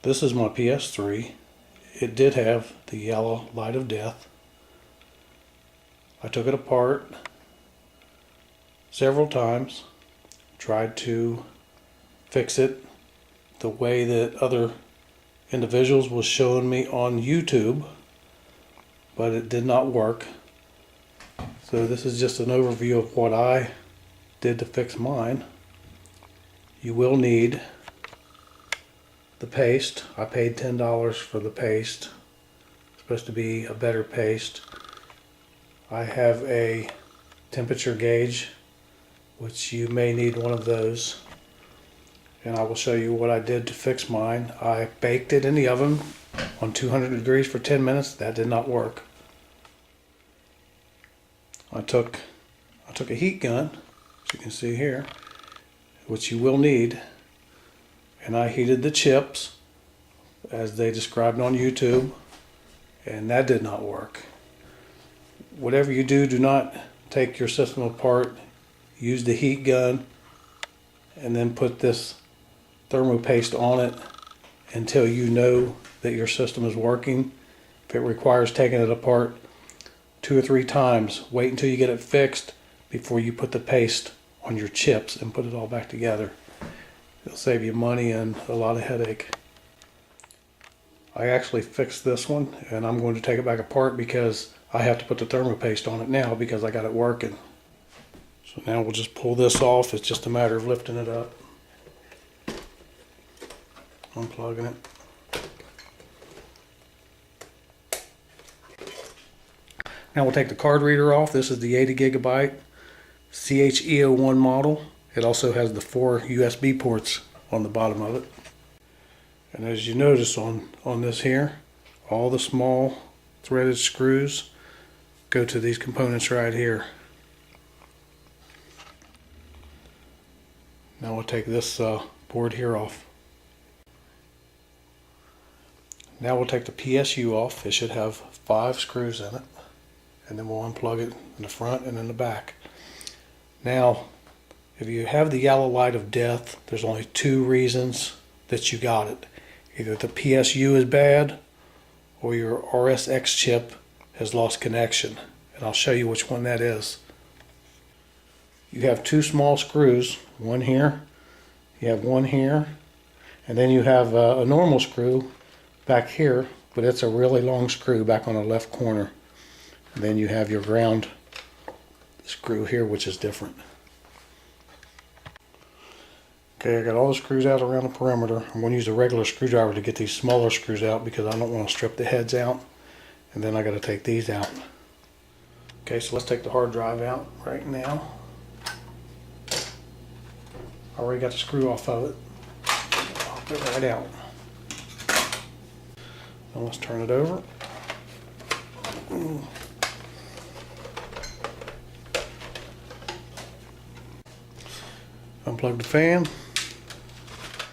This is my PS3. It did have the yellow light of death. I took it apart several times, tried to fix it the way that other individuals was showing me on YouTube, but it did not work. So this is just an overview of what I did to fix mine. You will need the paste. I paid $10 for the paste. It's supposed to be a better paste. I have a temperature gauge, which you may need one of those, and I will show you what I did to fix mine. I baked it in the oven on 200 degrees for 10 minutes. That did not work. I took a heat gun, as you can see here, which you will need, and I heated the chips as they described on YouTube, and that did not work. Whatever you do, do not take your system apart. Use the heat gun and then put this thermopaste on it until you know that your system is working. If it requires taking it apart 2 or 3 times, wait until you get it fixed before you put the paste on your chips and put it all back together. It'll save you money and a lot of headache. I actually fixed this one, and I'm going to take it back apart because I have to put the thermopaste on it now because I got it working. So now we'll just pull this off. It's just a matter of lifting it up, unplugging it. Now we'll take the card reader off. This is the 80 gigabyte CHE01 model. It also has the 4 USB ports on the bottom of it. And as you notice on this here, all the small threaded screws go to these components right here. Now we'll take this board here off. Now we'll take the PSU off. It should have 5 screws in it. And then we'll unplug it in the front and in the back. Now, if you have the yellow light of death, there's only 2 reasons that you got it. Either the PSU is bad or your RSX chip has lost connection. And I'll show you which one that is. You have 2 small screws, one here, you have one here, and then you have a normal screw back here, but it's a really long screw back on the left corner. And then you have your ground screw here, which is different. Okay, I got all the screws out around the perimeter. I'm going to use a regular screwdriver to get these smaller screws out because I don't want to strip the heads out. And then I got to take these out. Okay, so let's take the hard drive out right now. I already got the screw off of it. I'll get it right out. Now let's turn it over. Unplug the fan.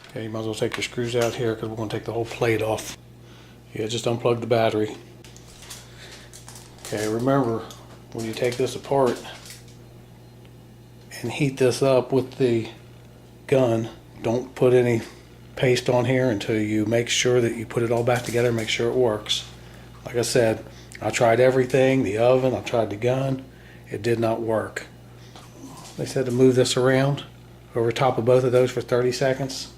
Okay, you might as well take your screws out here because we're going to take the whole plate off. Yeah, just unplug the battery. Okay, remember, when you take this apart and heat this up with the gun, don't put any paste on here until you make sure that you put it all back together and make sure it works. Like I said, I tried everything, the oven, I tried the gun, it did not work. They said to move this around over top of both of those for 30 seconds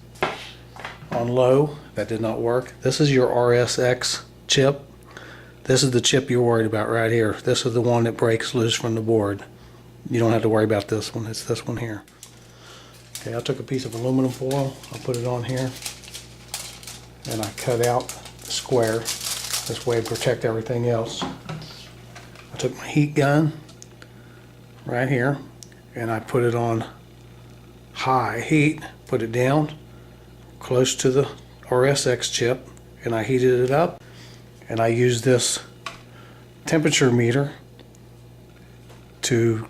on low. That did not work. This is your RSX chip. This is the chip you're worried about right here. This is the one that breaks loose from the board. You don't have to worry about this one. It's this one here. Okay, I took a piece of aluminum foil. I put it on here and I cut out the square. This way to protect everything else. I took my heat gun right here and I put it on high heat, put it down close to the RSX chip, and I heated it up, and I used this temperature meter to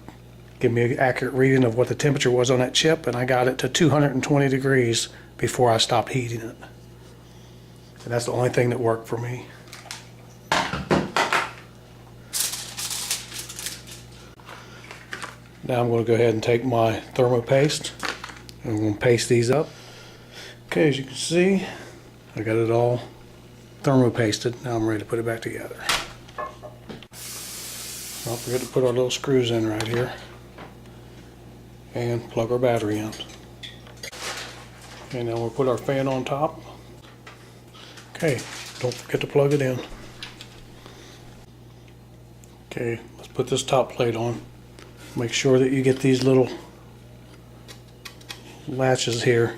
give me an accurate reading of what the temperature was on that chip, and I got it to 220 degrees before I stopped heating it. And that's the only thing that worked for me. Now I'm going to go ahead and take my thermopaste and I'm going to paste these up. Okay, as you can see, I got it all thermopasted. Now I'm ready to put it back together. Don't forget to put our little screws in right here and plug our battery in. And now we'll put our fan on top. Okay, don't forget to plug it in. Okay, let's put this top plate on. Make sure that you get these little latches here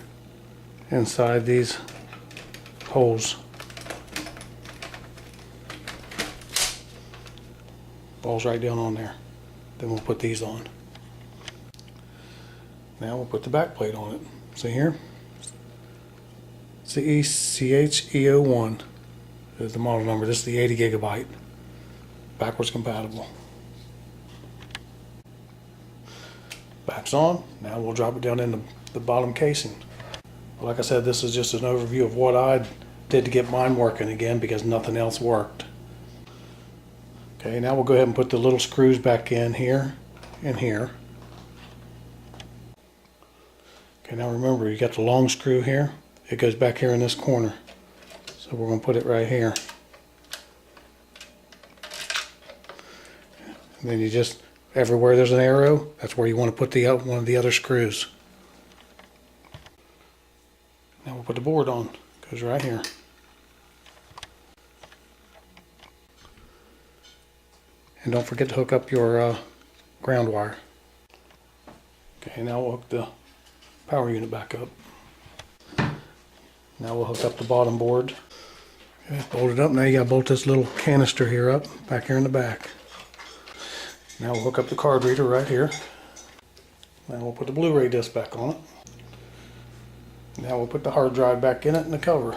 inside these holes. Falls right down on there. Then we'll put these on. Now we'll put the back plate on it. See here? CECHEO1 is the model number. This is the 80 gigabyte. Backwards compatible. Back's on. Now we'll drop it down into the bottom casing. Like I said, this is just an overview of what I did to get mine working again because nothing else worked. Okay, now we'll go ahead and put the little screws back in here and here. Okay, now remember, you got the long screw here. It goes back here in this corner. So we're going to put it right here. And then you just, everywhere there's an arrow, that's where you want to put the one of the other screws. Now we'll put the board on. It goes right here. And don't forget to hook up your ground wire. Okay, now we'll hook the power unit back up. Now we'll hook up the bottom board. Okay, bolt it up. Now you got to bolt this little canister here up, back here in the back. Now we'll hook up the card reader right here. Now we'll put the Blu-ray disc back on it. Now we'll put the hard drive back in it and the cover.